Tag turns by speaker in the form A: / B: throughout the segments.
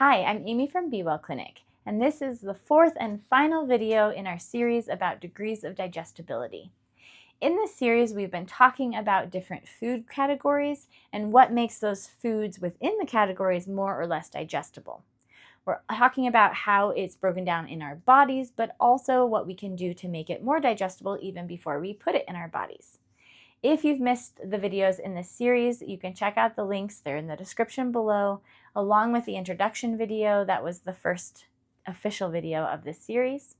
A: Hi, I'm Amy from Be Well Clinic, and this is the fourth and final video in our series about degrees of digestibility. In this series, we've been talking about different food categories and what makes those foods within the categories more or less digestible. We're talking about how it's broken down in our bodies, but also what we can do to make it more digestible even before we put it in our bodies. If you've missed the videos in this series, you can check out the links. They're in the description below, along with the introduction video. That was the first official video of this series.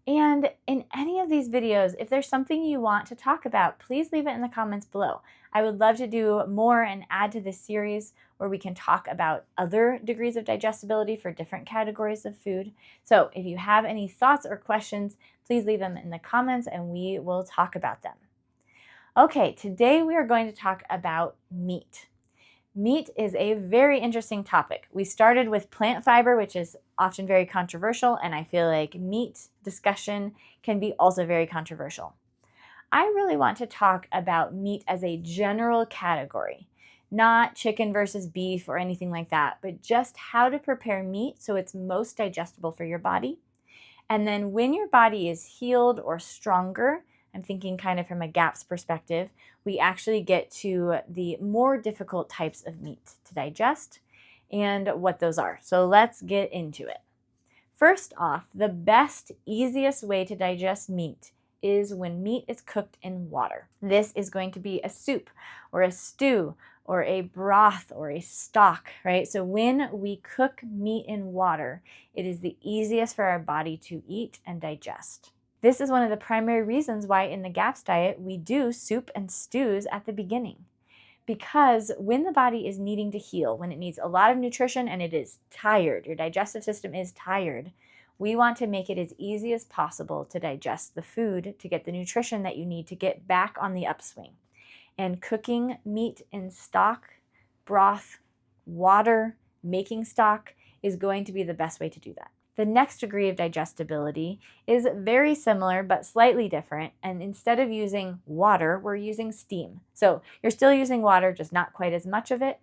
A: And in any of these videos, if there's something you want to talk about, please leave it in the comments below. I would love to do more and add to this series where we can talk about other degrees of digestibility for different categories of food. So if you have any thoughts or questions, please leave them in the comments and we will talk about them. Okay, today we are going to talk about meat. Meat is a very interesting topic. We started with plant fiber, which is often very controversial, and I feel like meat discussion can be also very controversial. I really want to talk about meat as a general category, not chicken versus beef or anything like that, but just how to prepare meat so it's most digestible for your body. And then when your body is healed or stronger, I'm thinking kind of from a GAPS perspective, we actually get to the more difficult types of meat to digest and what those are. So let's get into it. First off, the best, easiest way to digest meat is when meat is cooked in water. This is going to be a soup or a stew or a broth or a stock, right? So when we cook meat in water, it is the easiest for our body to eat and digest. This is one of the primary reasons why in the GAPS diet we do soup and stews at the beginning. Because when the body is needing to heal, when it needs a lot of nutrition and it is tired, your digestive system is tired, we want to make it as easy as possible to digest the food, to get the nutrition that you need to get back on the upswing. And cooking meat in stock, broth, water, making stock is going to be the best way to do that. The next degree of digestibility is very similar but slightly different, and instead of using water, we're using steam. So you're still using water, just not quite as much of it.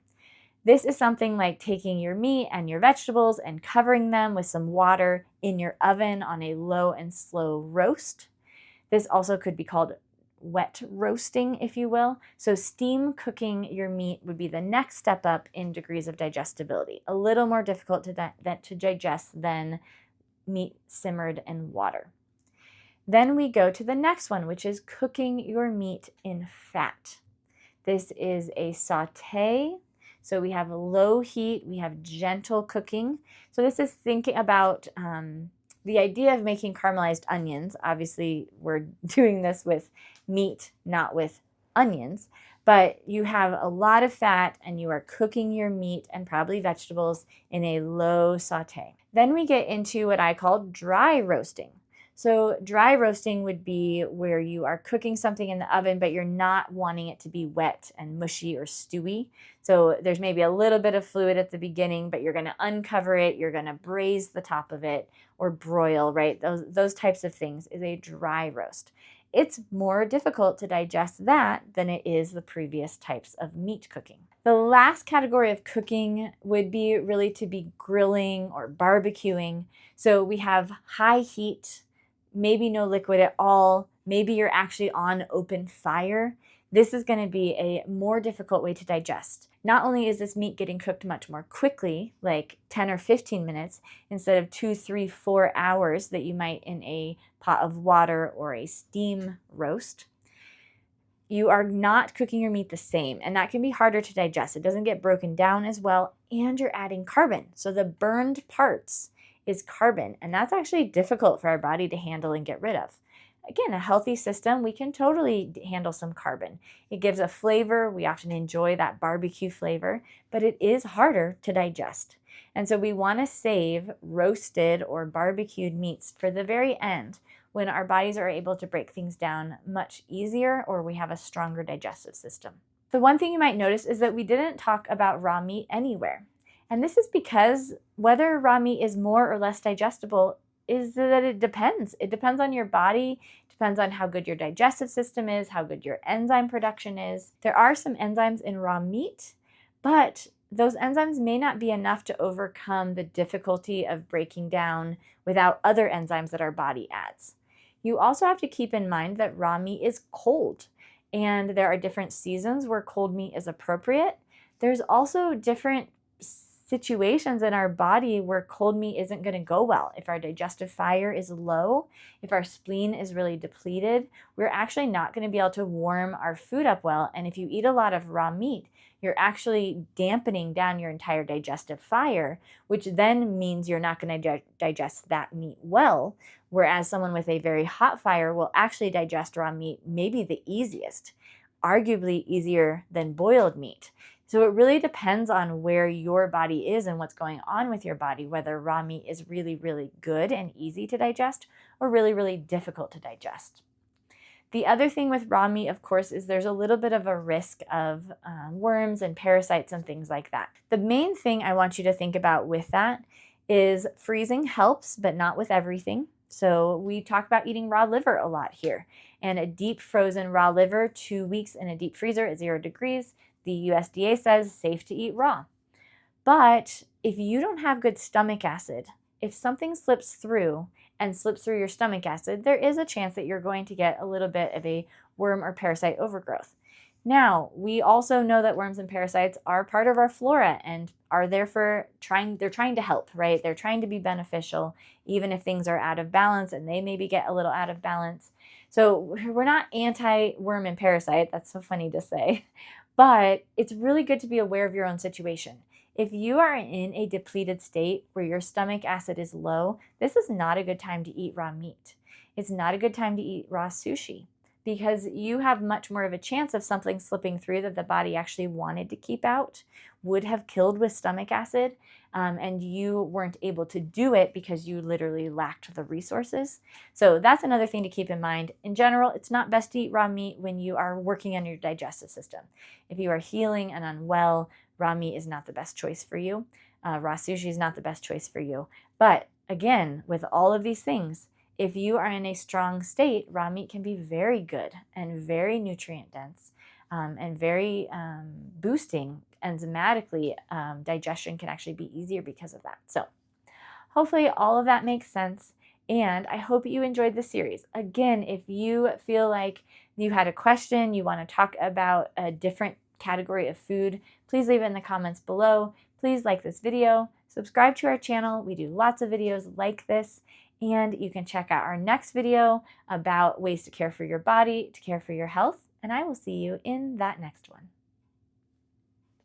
A: This is something like taking your meat and your vegetables and covering them with some water in your oven on a low and slow roast. This also could be called wet roasting, if you will. So steam cooking your meat would be the next step up in degrees of digestibility. A little more difficult to digest than meat simmered in water. Then we go to the next one, which is cooking your meat in fat. This is a saute. So we have low heat, we have gentle cooking. So this is thinking about the idea of making caramelized onions. Obviously, we're doing this with meat, not with onions, but you have a lot of fat and you are cooking your meat and probably vegetables in a low saute. Then we get into what I call dry roasting. So dry roasting would be where you are cooking something in the oven, but you're not wanting it to be wet and mushy or stewy. So there's maybe a little bit of fluid at the beginning, but you're going to uncover it, you're going to braise the top of it or broil, right? Those types of things is a dry roast. It's more difficult to digest that than it is the previous types of meat cooking. The last category of cooking would be really to be grilling or barbecuing. So we have high heat, maybe no liquid at all, maybe you're actually on open fire. This is going to be a more difficult way to digest. Not only is this meat getting cooked much more quickly, like 10 or 15 minutes, instead of 2, 3, 4 hours that you might in a pot of water or a steam roast, you are not cooking your meat the same, and that can be harder to digest. It doesn't get broken down as well, and you're adding carbon. So the burned parts is carbon, and that's actually difficult for our body to handle and get rid of. Again, a healthy system, we can totally handle some carbon. It gives a flavor. We often enjoy that barbecue flavor, but it is harder to digest. And so we want to save roasted or barbecued meats for the very end when our bodies are able to break things down much easier or we have a stronger digestive system. The one thing you might notice is that we didn't talk about raw meat anywhere. And this is because whether raw meat is more or less digestible is that it depends. It depends on your body, depends on how good your digestive system is, how good your enzyme production is. There are some enzymes in raw meat, but those enzymes may not be enough to overcome the difficulty of breaking down without other enzymes that our body adds. You also have to keep in mind that raw meat is cold, and there are different seasons where cold meat is appropriate. There's also different situations in our body where cold meat isn't going to go well. If our digestive fire is low, if our spleen is really depleted, we're actually not going to be able to warm our food up well. And if you eat a lot of raw meat, you're actually dampening down your entire digestive fire, which then means you're not going to digest that meat well. Whereas someone with a very hot fire will actually digest raw meat maybe the easiest, arguably easier than boiled meat. So it really depends on where your body is and what's going on with your body, whether raw meat is really, really good and easy to digest or really, really difficult to digest. The other thing with raw meat, of course, is there's a little bit of a risk of worms and parasites and things like that. The main thing I want you to think about with that is freezing helps, but not with everything. So we talk about eating raw liver a lot here. And a deep frozen raw liver, 2 weeks in a deep freezer at 0 degrees, the USDA says safe to eat raw. But if you don't have good stomach acid, if something slips through your stomach acid, there is a chance that you're going to get a little bit of a worm or parasite overgrowth. Now, we also know that worms and parasites are part of our flora and are they're trying to help, right? They're trying to be beneficial, even if things are out of balance, and they maybe get a little out of balance. So we're not anti-worm and parasite. That's so funny to say. But it's really good to be aware of your own situation. If you are in a depleted state where your stomach acid is low, this is not a good time to eat raw meat. It's not a good time to eat raw sushi because you have much more of a chance of something slipping through that the body actually wanted to keep out, would have killed with stomach acid, and you weren't able to do it because you literally lacked the resources. So that's another thing to keep in mind. In general, it's not best to eat raw meat when you are working on your digestive system. If you are healing and unwell, raw meat is not the best choice for you. Raw sushi is not the best choice for you. But again, with all of these things, if you are in a strong state, raw meat can be very good and very nutrient dense and very boosting enzymatically. Digestion can actually be easier because of that. So hopefully all of that makes sense. And I hope you enjoyed the series. Again, if you feel like you had a question, you want to talk about a different category of food, please leave it in the comments below. Please like this video, subscribe to our channel. We do lots of videos like this. And you can check out our next video about ways to care for your body, to care for your health. And I will see you in that next one.